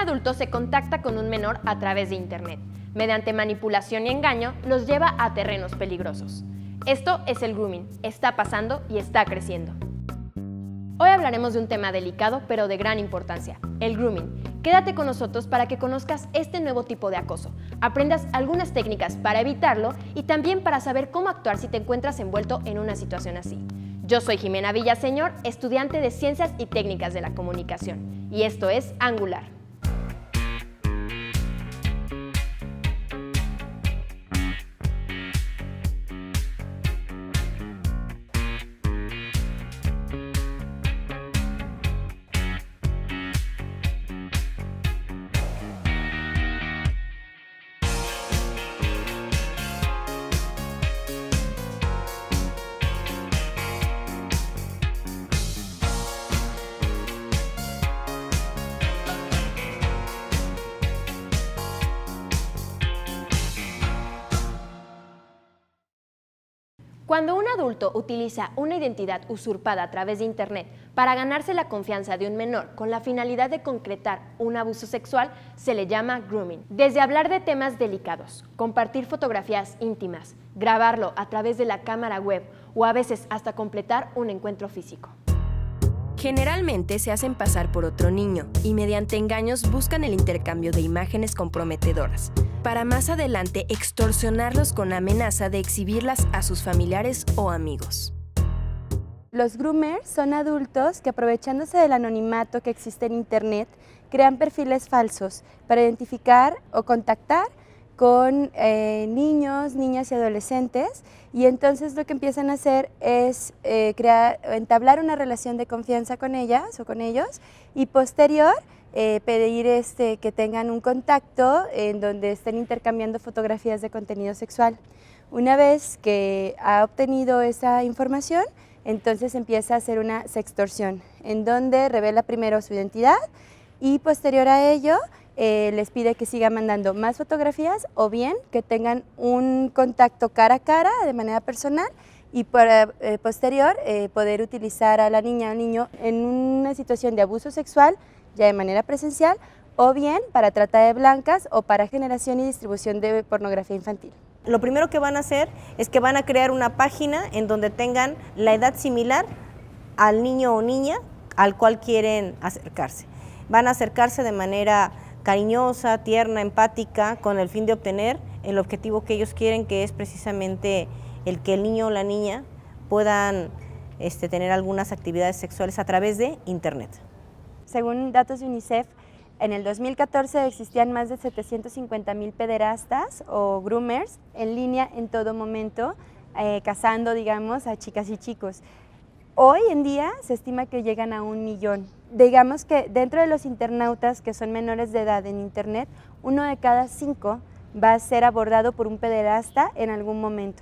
adulto se contacta con un menor a través de Internet. Mediante manipulación y engaño, los lleva a terrenos peligrosos. Esto es el grooming. Está pasando y está creciendo. Hoy hablaremos de un tema delicado pero de gran importancia, el grooming. Quédate con nosotros para que conozcas este nuevo tipo de acoso, aprendas algunas técnicas para evitarlo y también para saber cómo actuar si te encuentras envuelto en una situación así. Yo soy Jimena Villaseñor, estudiante de Ciencias y Técnicas de la Comunicación, y esto es Angular. Cuando un adulto utiliza una identidad usurpada a través de Internet para ganarse la confianza de un menor con la finalidad de concretar un abuso sexual, se le llama grooming. Desde hablar de temas delicados, compartir fotografías íntimas, grabarlo a través de la cámara web o a veces hasta completar un encuentro físico. Generalmente se hacen pasar por otro niño y mediante engaños buscan el intercambio de imágenes comprometedoras, para más adelante extorsionarlos con amenaza de exhibirlas a sus familiares o amigos. Los groomers son adultos que, aprovechándose del anonimato que existe en Internet, crean perfiles falsos para identificar o contactar con niños, niñas y adolescentes, y entonces lo que empiezan a hacer es entablar una relación de confianza con ellas o con ellos, y posterior pedir que tengan un contacto en donde estén intercambiando fotografías de contenido sexual. Una vez que ha obtenido esa información, entonces empieza a hacer una sextorsión, en donde revela primero su identidad y posterior a ello les pide que siga mandando más fotografías o bien que tengan un contacto cara a cara de manera personal y para posterior poder utilizar a la niña o niño en una situación de abuso sexual ya de manera presencial o bien para trata de blancas o para generación y distribución de pornografía infantil. Lo primero que van a hacer es que van a crear una página en donde tengan la edad similar al niño o niña al cual quieren acercarse. Van a acercarse de manera cariñosa, tierna, empática, con el fin de obtener el objetivo que ellos quieren, que es precisamente el que el niño o la niña puedan tener algunas actividades sexuales a través de Internet. Según datos de UNICEF, en el 2014 existían más de 750,000 pederastas o groomers en línea en todo momento, cazando, digamos, a chicas y chicos. Hoy en día se estima que llegan a 1,000,000. Digamos que dentro de los internautas que son menores de edad en Internet, 1 de cada 5 va a ser abordado por un pederasta en algún momento.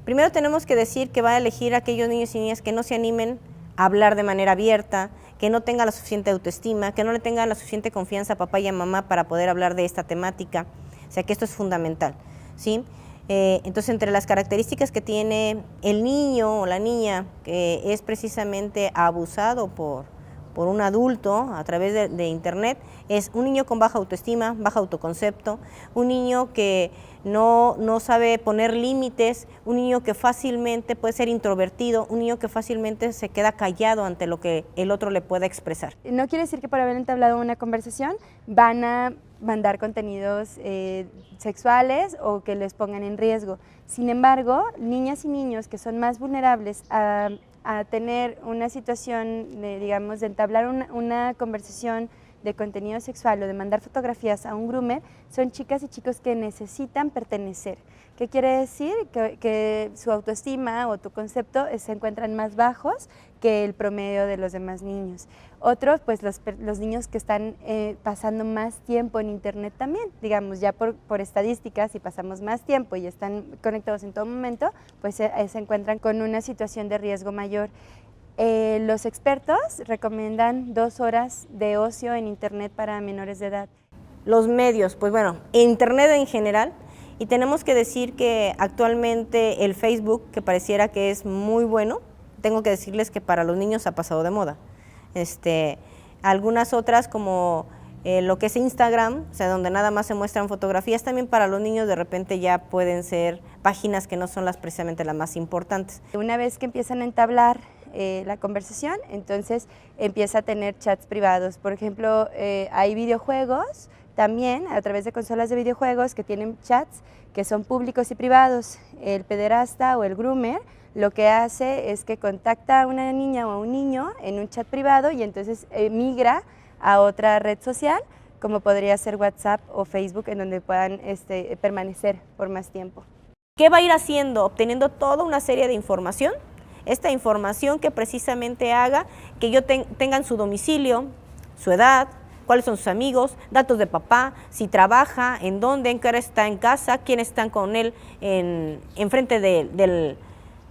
Primero tenemos que decir que va a elegir a aquellos niños y niñas que no se animen a hablar de manera abierta, que no tengan la suficiente autoestima, que no le tengan la suficiente confianza a papá y a mamá para poder hablar de esta temática. O sea que esto es fundamental, ¿sí? Entonces, entre las características que tiene el niño o la niña que es precisamente abusado por un adulto a través de Internet, es un niño con baja autoestima, bajo autoconcepto, un niño que no sabe poner límites, un niño que fácilmente puede ser introvertido, un niño que fácilmente se queda callado ante lo que el otro le pueda expresar. No quiere decir que por haber entablado una conversación van a mandar contenidos sexuales o que les pongan en riesgo. Sin embargo, niñas y niños que son más vulnerables a tener una situación digamos, de entablar una conversación de contenido sexual o de mandar fotografías a un groomer, son chicas y chicos que necesitan pertenecer. ¿Qué quiere decir? Que su autoestima o tu concepto se encuentran más bajos que el promedio de los demás niños. Otros, pues los niños que están pasando más tiempo en Internet también, digamos, ya por estadísticas, si pasamos más tiempo y están conectados en todo momento, pues se encuentran con una situación de riesgo mayor. Los expertos recomiendan 2 horas de ocio en Internet para menores de edad. Los medios, pues bueno, Internet en general, y tenemos que decir que actualmente el Facebook, que pareciera que es muy bueno, tengo que decirles que para los niños ha pasado de moda. Algunas otras como lo que es Instagram, o sea, donde nada más se muestran fotografías, también para los niños de repente ya pueden ser páginas que no son precisamente las más importantes. Una vez que empiezan a entablar la conversación, entonces empieza a tener chats privados. Por ejemplo, hay videojuegos también a través de consolas de videojuegos que tienen chats que son públicos y privados. El pederasta o el groomer lo que hace es que contacta a una niña o a un niño en un chat privado y entonces migra a otra red social, como podría ser WhatsApp o Facebook, en donde puedan permanecer por más tiempo. ¿Qué va a ir haciendo? Obteniendo toda una serie de información, esta información que precisamente haga que ellos tengan su domicilio, su edad, cuáles son sus amigos, datos de papá, si trabaja, en dónde, en qué hora está en casa, quiénes están con él enfrente de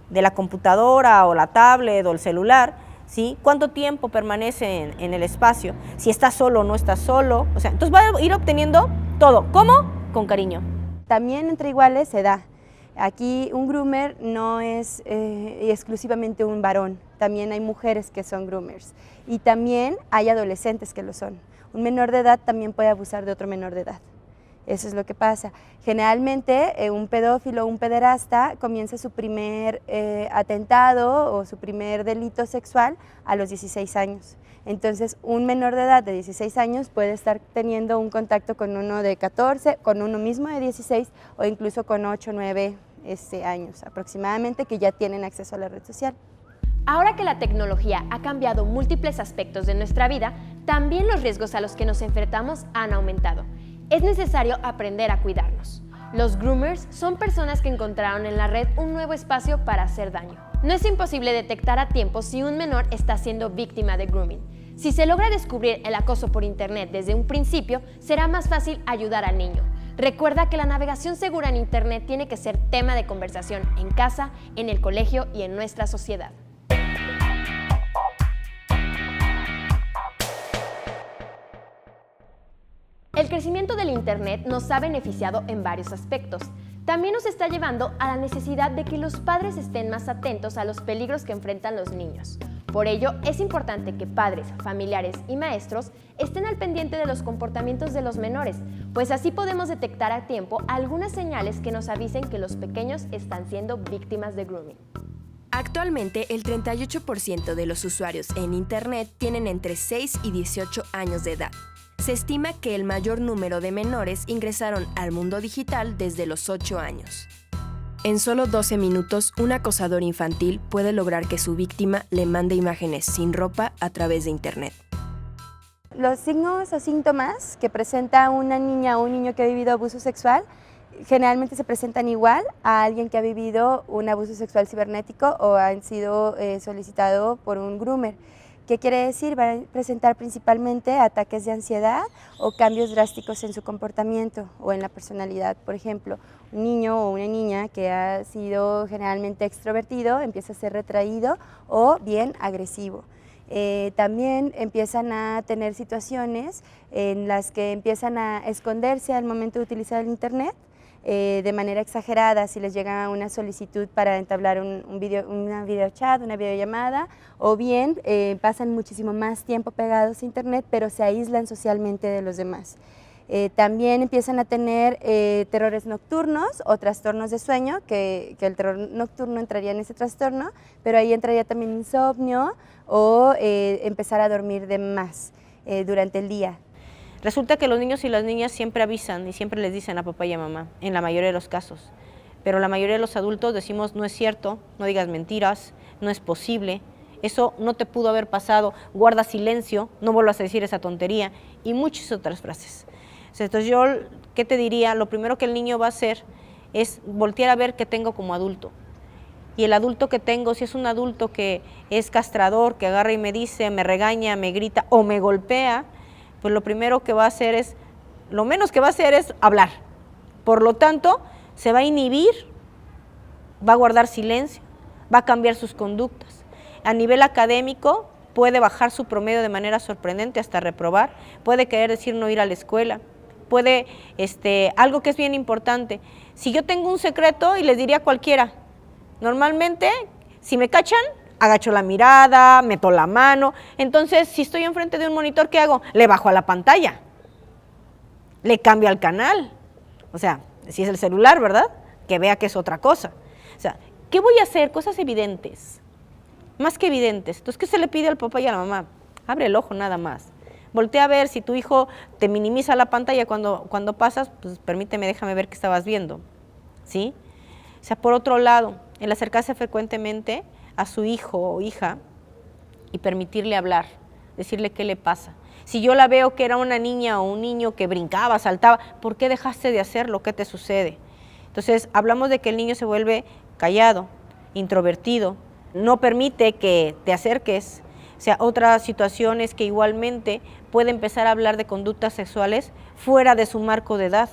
la computadora o la tablet o el celular, ¿sí? Cuánto tiempo permanece en el espacio, si está solo o no está solo, o sea, entonces va a ir obteniendo todo. ¿Cómo? Con cariño. También entre iguales se da. Aquí un groomer no es exclusivamente un varón, también hay mujeres que son groomers y también hay adolescentes que lo son. Un menor de edad también puede abusar de otro menor de edad. Eso es lo que pasa. Generalmente un pedófilo o un pederasta comienza su primer atentado o su primer delito sexual a los 16 años. Entonces un menor de edad de 16 años puede estar teniendo un contacto con uno de 14, con uno mismo de 16 o incluso con 8 o 9 años aproximadamente que ya tienen acceso a la red social. Ahora que la tecnología ha cambiado múltiples aspectos de nuestra vida, también los riesgos a los que nos enfrentamos han aumentado. Es necesario aprender a cuidarnos. Los groomers son personas que encontraron en la red un nuevo espacio para hacer daño. No es imposible detectar a tiempo si un menor está siendo víctima de grooming. Si se logra descubrir el acoso por internet desde un principio, será más fácil ayudar al niño. Recuerda que la navegación segura en internet tiene que ser tema de conversación en casa, en el colegio y en nuestra sociedad. El crecimiento del Internet nos ha beneficiado en varios aspectos. También nos está llevando a la necesidad de que los padres estén más atentos a los peligros que enfrentan los niños. Por ello, es importante que padres, familiares y maestros estén al pendiente de los comportamientos de los menores, pues así podemos detectar a tiempo algunas señales que nos avisen que los pequeños están siendo víctimas de grooming. Actualmente, el 38% de los usuarios en Internet tienen entre 6 y 18 años de edad. Se estima que el mayor número de menores ingresaron al mundo digital desde los 8 años. En solo 12 minutos, un acosador infantil puede lograr que su víctima le mande imágenes sin ropa a través de Internet. Los signos o síntomas que presenta una niña o un niño que ha vivido abuso sexual generalmente se presentan igual a alguien que ha vivido un abuso sexual cibernético o han sido solicitado por un groomer. ¿Qué quiere decir? Van a presentar principalmente ataques de ansiedad o cambios drásticos en su comportamiento o en la personalidad. Por ejemplo, un niño o una niña que ha sido generalmente extrovertido empieza a ser retraído o bien agresivo. También empiezan a tener situaciones en las que empiezan a esconderse al momento de utilizar el Internet, de manera exagerada si les llega una solicitud para entablar una videochat, una videollamada, o bien pasan muchísimo más tiempo pegados a Internet, pero se aíslan socialmente de los demás. También empiezan a tener terrores nocturnos o trastornos de sueño, que el terror nocturno entraría en ese trastorno, pero ahí entraría también insomnio o empezar a dormir de más durante el día. Resulta que los niños y las niñas siempre avisan y siempre les dicen a papá y a mamá, en la mayoría de los casos. Pero la mayoría de los adultos decimos, no es cierto, no digas mentiras, no es posible, eso no te pudo haber pasado, guarda silencio, no vuelvas a decir esa tontería, y muchas otras frases. Entonces yo, ¿qué te diría? Lo primero que el niño va a hacer es voltear a ver qué tengo como adulto. Y el adulto que tengo, si es un adulto que es castrador, que agarra y me dice, me regaña, me grita o me golpea, pues lo primero que va a hacer es, lo menos que va a hacer es hablar. Por lo tanto, se va a inhibir, va a guardar silencio, va a cambiar sus conductas. A nivel académico, puede bajar su promedio de manera sorprendente hasta reprobar, puede querer decir no ir a la escuela, puede, algo que es bien importante, si yo tengo un secreto y les diría a cualquiera, normalmente, si me cachan, agacho la mirada, meto la mano. Entonces, si estoy enfrente de un monitor, ¿qué hago? Le bajo a la pantalla. le cambio al canal. O sea, si es el celular, ¿verdad? Que vea que es otra cosa. O sea, ¿qué voy a hacer? Cosas evidentes, más que evidentes. Entonces, ¿qué se le pide al papá y a la mamá? Abre el ojo nada más. Voltea a ver si tu hijo te minimiza la pantalla cuando pasas, pues permíteme, déjame ver qué estabas viendo, ¿sí? O sea, por otro lado, el acercarse frecuentemente a su hijo o hija y permitirle hablar, decirle qué le pasa. Si yo la veo que era una niña o un niño que brincaba, saltaba, ¿por qué dejaste de hacerlo? ¿Qué te sucede? Entonces, hablamos de que el niño se vuelve callado, introvertido, no permite que te acerques. O sea, otras situaciones que igualmente puede empezar a hablar de conductas sexuales fuera de su marco de edad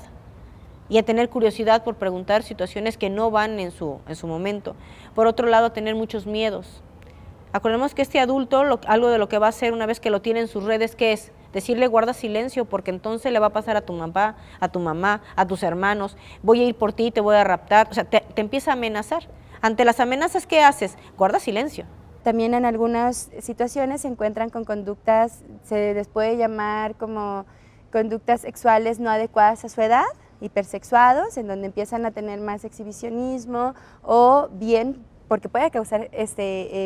y a tener curiosidad por preguntar situaciones que no van en su momento. Por otro lado, tener muchos miedos. Acordemos que este adulto, algo de lo que va a hacer una vez que lo tiene en sus redes, ¿qué es? Decirle guarda silencio, porque entonces le va a pasar a tu mamá, a tu mamá, a tus hermanos, voy a ir por ti, te voy a raptar. O sea, te empieza a amenazar. Ante las amenazas, ¿qué haces? Guarda silencio. También en algunas situaciones se encuentran con conductas, se les puede llamar como conductas sexuales no adecuadas a su edad, hipersexuados, en donde empiezan a tener más exhibicionismo o bien porque puede causar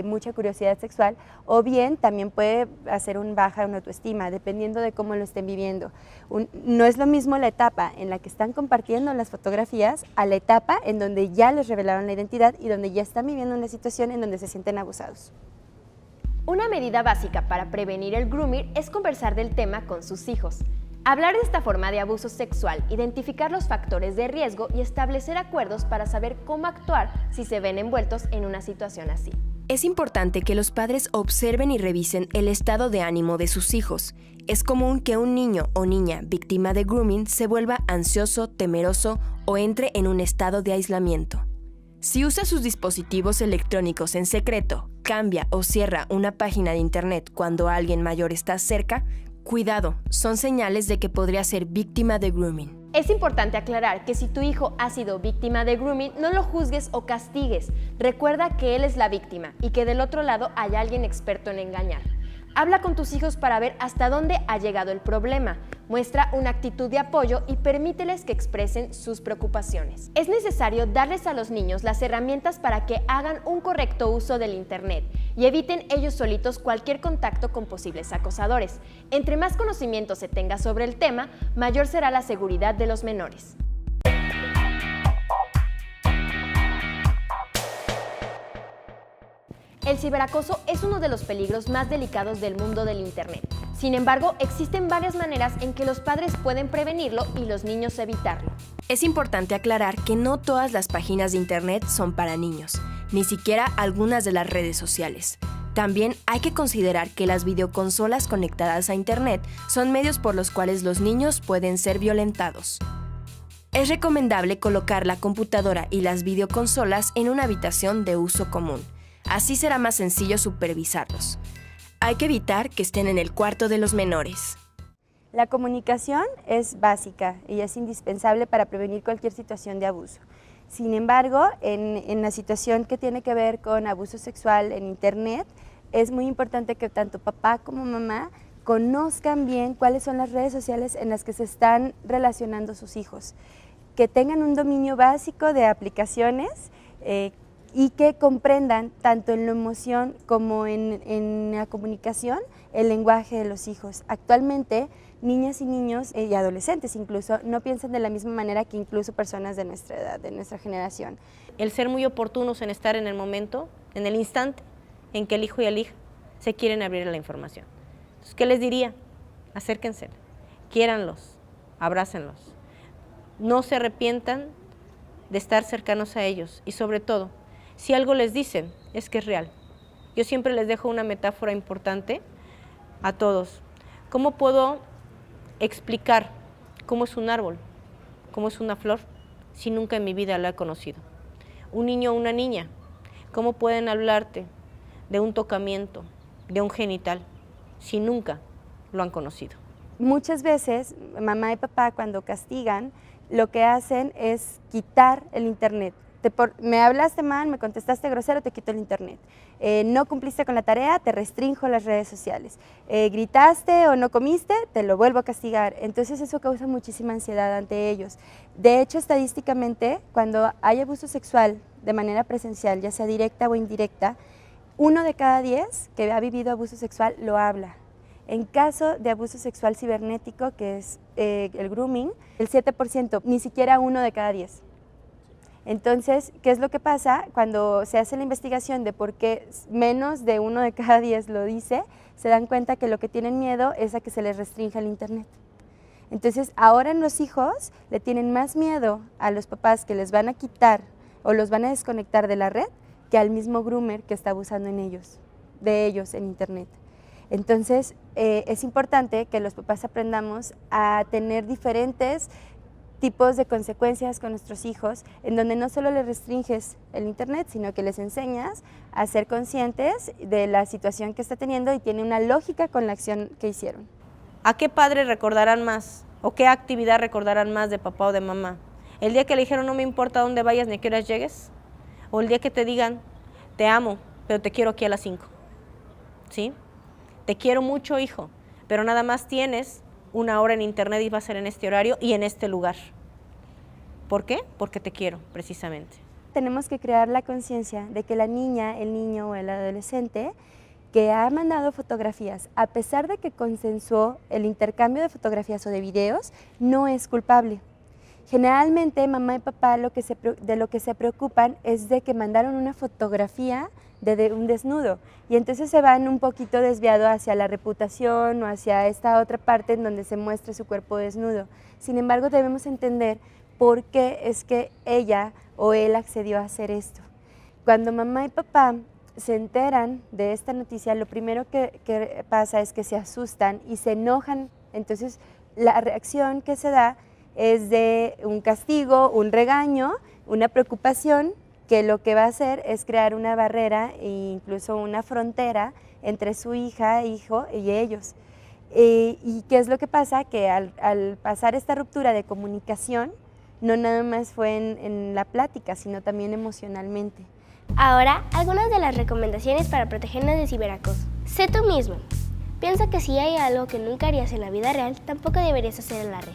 mucha curiosidad sexual, o bien también puede hacer un baja en autoestima, dependiendo de cómo lo estén viviendo. No es lo mismo la etapa en la que están compartiendo las fotografías a la etapa en donde ya les revelaron la identidad y donde ya están viviendo una situación en donde se sienten abusados. Una medida básica para prevenir el grooming es conversar del tema con sus hijos. Hablar de esta forma de abuso sexual, identificar los factores de riesgo y establecer acuerdos para saber cómo actuar si se ven envueltos en una situación así. Es importante que los padres observen y revisen el estado de ánimo de sus hijos. Es común que un niño o niña víctima de grooming se vuelva ansioso, temeroso o entre en un estado de aislamiento. Si usa sus dispositivos electrónicos en secreto, cambia o cierra una página de internet cuando alguien mayor está cerca, cuidado, son señales de que podría ser víctima de grooming. Es importante aclarar que si tu hijo ha sido víctima de grooming, no lo juzgues o castigues. Recuerda que él es la víctima y que del otro lado hay alguien experto en engañar. Habla con tus hijos para ver hasta dónde ha llegado el problema. Muestra una actitud de apoyo y permíteles que expresen sus preocupaciones. Es necesario darles a los niños las herramientas para que hagan un correcto uso del Internet y eviten ellos solitos cualquier contacto con posibles acosadores. Entre más conocimiento se tenga sobre el tema, mayor será la seguridad de los menores. El ciberacoso es uno de los peligros más delicados del mundo del Internet. Sin embargo, existen varias maneras en que los padres pueden prevenirlo y los niños evitarlo. Es importante aclarar que no todas las páginas de Internet son para niños, ni siquiera algunas de las redes sociales. También hay que considerar que las videoconsolas conectadas a Internet son medios por los cuales los niños pueden ser violentados. Es recomendable colocar la computadora y las videoconsolas en una habitación de uso común. Así será más sencillo supervisarlos. Hay que evitar que estén en el cuarto de los menores. La comunicación es básica y es indispensable para prevenir cualquier situación de abuso. Sin embargo, en la situación que tiene que ver con abuso sexual en Internet, es muy importante que tanto papá como mamá conozcan bien cuáles son las redes sociales en las que se están relacionando sus hijos, que tengan un dominio básico de aplicaciones y que comprendan tanto en la emoción como en la comunicación el lenguaje de los hijos. Actualmente, niñas y niños y adolescentes incluso no piensan de la misma manera que incluso personas de nuestra edad, de nuestra generación. El ser muy oportunos en estar en el momento, en el instante en que el hijo y la hija se quieren abrir a la información. Entonces, ¿qué les diría? Acérquense, quiéranlos, abrácenlos. No se arrepientan de estar cercanos a ellos y sobre todo, si algo les dicen, es que es real. Yo siempre les dejo una metáfora importante a todos. ¿Cómo puedo explicar cómo es un árbol, cómo es una flor, si nunca en mi vida la he conocido? Un niño o una niña, ¿cómo pueden hablarte de un tocamiento, de un genital, si nunca lo han conocido? Muchas veces, mamá y papá cuando castigan, lo que hacen es quitar el Internet, me hablaste mal, me contestaste grosero, te quito el internet. No cumpliste con la tarea, te restrinjo las redes sociales. Gritaste o no comiste, te lo vuelvo a castigar. Entonces eso causa muchísima ansiedad ante ellos. De hecho, estadísticamente, cuando hay abuso sexual de manera presencial, ya sea directa o indirecta, 1 de cada 10 que ha vivido abuso sexual lo habla. En caso de abuso sexual cibernético, que es el grooming, el 7%, ni siquiera 1 de cada 10. Entonces, ¿qué es lo que pasa? Cuando se hace la investigación de por qué menos de 1 de cada 10 lo dice, se dan cuenta que lo que tienen miedo es a que se les restrinja el internet. Entonces, ahora los hijos le tienen más miedo a los papás que les van a quitar o los van a desconectar de la red que al mismo groomer que está abusando de ellos en internet. Entonces, es importante que los papás aprendamos a tener diferentes tipos de consecuencias con nuestros hijos, en donde no solo les restringes el internet, sino que les enseñas a ser conscientes de la situación que está teniendo y tiene una lógica con la acción que hicieron. ¿A qué padre recordarán más o qué actividad recordarán más de papá o de mamá? ¿El día que le dijeron no me importa dónde vayas ni a qué horas llegues? ¿O el día que te digan te amo, pero te quiero aquí a las 5? ¿Sí? Te quiero mucho, hijo, pero nada más tienes 1 hora en internet y va a ser en este horario y en este lugar. ¿Por qué? Porque te quiero, precisamente. Tenemos que crear la conciencia de que la niña, el niño o el adolescente que ha mandado fotografías, a pesar de que consensuó el intercambio de fotografías o de videos, no es culpable. Generalmente mamá y papá de lo que se preocupan es de que mandaron una fotografía de un desnudo y entonces se van un poquito desviado hacia la reputación o hacia esta otra parte en donde se muestra su cuerpo desnudo. Sin embargo, debemos entender por qué es que ella o él accedió a hacer esto. Cuando mamá y papá se enteran de esta noticia, lo primero que pasa es que se asustan y se enojan. Entonces, la reacción que se da es de un castigo, un regaño, una preocupación, que lo que va a hacer es crear una barrera e incluso una frontera entre su hija, hijo y ellos. ¿Y qué es lo que pasa? Que al pasar esta ruptura de comunicación, no nada más fue en la plática, sino también emocionalmente. Ahora, algunas de las recomendaciones para protegernos del ciberacoso. Sé tú mismo. Piensa que si hay algo que nunca harías en la vida real, tampoco deberías hacer en la red.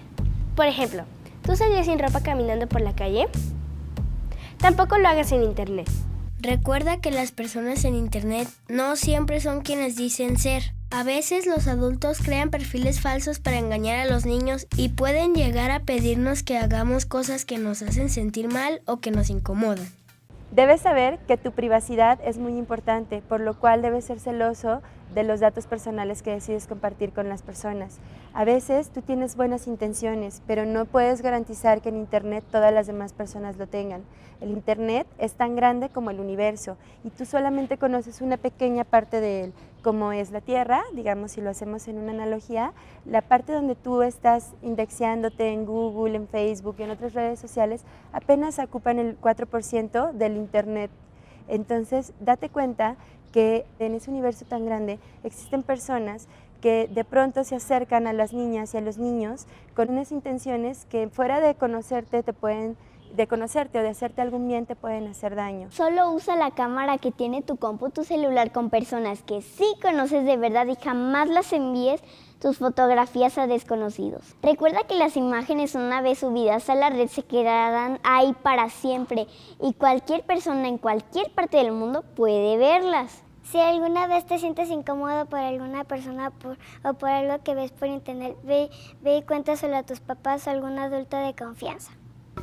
Por ejemplo, ¿tú saldrías sin ropa caminando por la calle? Tampoco lo hagas en internet. Recuerda que las personas en internet no siempre son quienes dicen ser. A veces los adultos crean perfiles falsos para engañar a los niños y pueden llegar a pedirnos que hagamos cosas que nos hacen sentir mal o que nos incomodan. Debes saber que tu privacidad es muy importante, por lo cual debes ser celoso de los datos personales que decides compartir con las personas. A veces tú tienes buenas intenciones, pero no puedes garantizar que en internet todas las demás personas lo tengan. El internet es tan grande como el universo y tú solamente conoces una pequeña parte de él, como es la Tierra, digamos, si lo hacemos en una analogía, la parte donde tú estás indexeándote en Google, en Facebook y en otras redes sociales, apenas ocupan el 4% del internet. Entonces, date cuenta que en ese universo tan grande existen personas que de pronto se acercan a las niñas y a los niños con unas intenciones que fuera de conocerte o de hacerte algún bien te pueden hacer daño. Solo usa la cámara que tiene tu compu, tu celular con personas que sí conoces de verdad y jamás las envíes tus fotografías a desconocidos. Recuerda que las imágenes una vez subidas a la red se quedarán ahí para siempre y cualquier persona en cualquier parte del mundo puede verlas. Si alguna vez te sientes incómodo por alguna persona o por algo que ves por internet, ve y cuéntaselo a tus papás o algún adulto de confianza.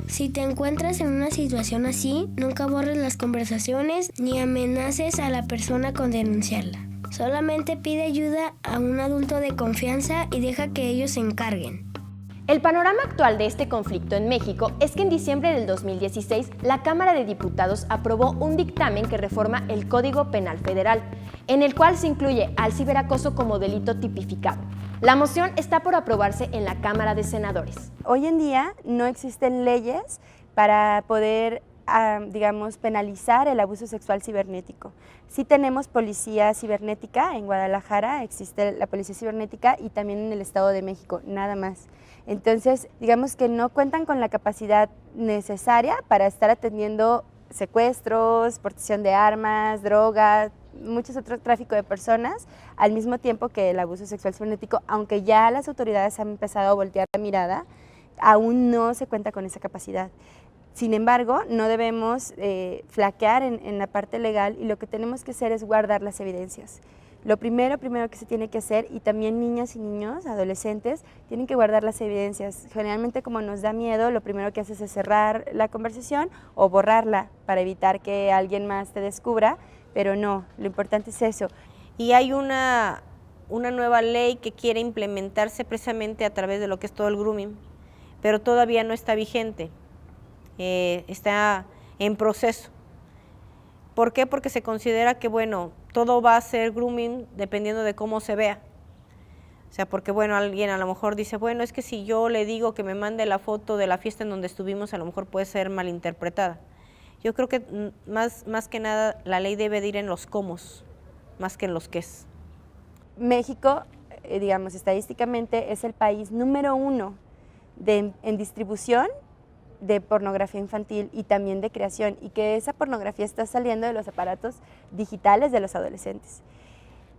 Si te encuentras en una situación así, nunca borres las conversaciones ni amenaces a la persona con denunciarla. Solamente pide ayuda a un adulto de confianza y deja que ellos se encarguen. El panorama actual de este conflicto en México es que en diciembre del 2016 la Cámara de Diputados aprobó un dictamen que reforma el Código Penal Federal, en el cual se incluye al ciberacoso como delito tipificado. La moción está por aprobarse en la Cámara de Senadores. Hoy en día no existen leyes para poder, penalizar el abuso sexual cibernético. Sí tenemos policía cibernética, en Guadalajara existe la policía cibernética y también en el Estado de México, nada más. Entonces, digamos que no cuentan con la capacidad necesaria para estar atendiendo secuestros, portación de armas, drogas, muchos otros tráfico de personas, al mismo tiempo que el abuso sexual cibernético, aunque ya las autoridades han empezado a voltear la mirada, aún no se cuenta con esa capacidad. Sin embargo, no debemos flaquear en la parte legal, y lo que tenemos que hacer es guardar las evidencias. Lo primero que se tiene que hacer, y también niñas y niños, adolescentes, tienen que guardar las evidencias. Generalmente, como nos da miedo, lo primero que haces es cerrar la conversación o borrarla para evitar que alguien más te descubra, pero no, lo importante es eso. Y hay una nueva ley que quiere implementarse precisamente a través de lo que es todo el grooming, pero todavía no está vigente, está en proceso. ¿Por qué? Porque se considera que, bueno, todo va a ser grooming dependiendo de cómo se vea. O sea, porque, bueno, alguien a lo mejor dice, bueno, es que si yo le digo que me mande la foto de la fiesta en donde estuvimos, a lo mejor puede ser malinterpretada. Yo creo que más que nada la ley debe de ir en los cómo, más que en los qués. México, digamos, estadísticamente es el país número 1 en distribución de pornografía infantil y también de creación, y que esa pornografía está saliendo de los aparatos digitales de los adolescentes.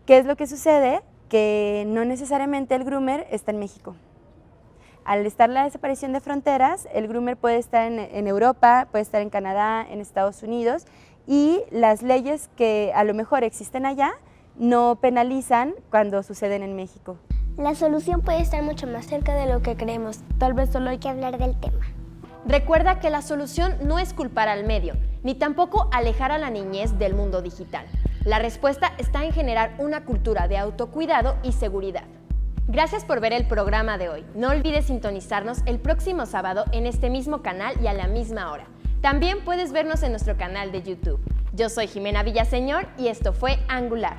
¿Qué es lo que sucede? Que no necesariamente el groomer está en México. Al estar la desaparición de fronteras, el groomer puede estar en Europa, puede estar en Canadá, en Estados Unidos, y las leyes que a lo mejor existen allá no penalizan cuando suceden en México. La solución puede estar mucho más cerca de lo que creemos. Tal vez solo hay que hablar del tema. Recuerda que la solución no es culpar al medio, ni tampoco alejar a la niñez del mundo digital. La respuesta está en generar una cultura de autocuidado y seguridad. Gracias por ver el programa de hoy. No olvides sintonizarnos el próximo sábado en este mismo canal y a la misma hora. También puedes vernos en nuestro canal de YouTube. Yo soy Jimena Villaseñor y esto fue Angular.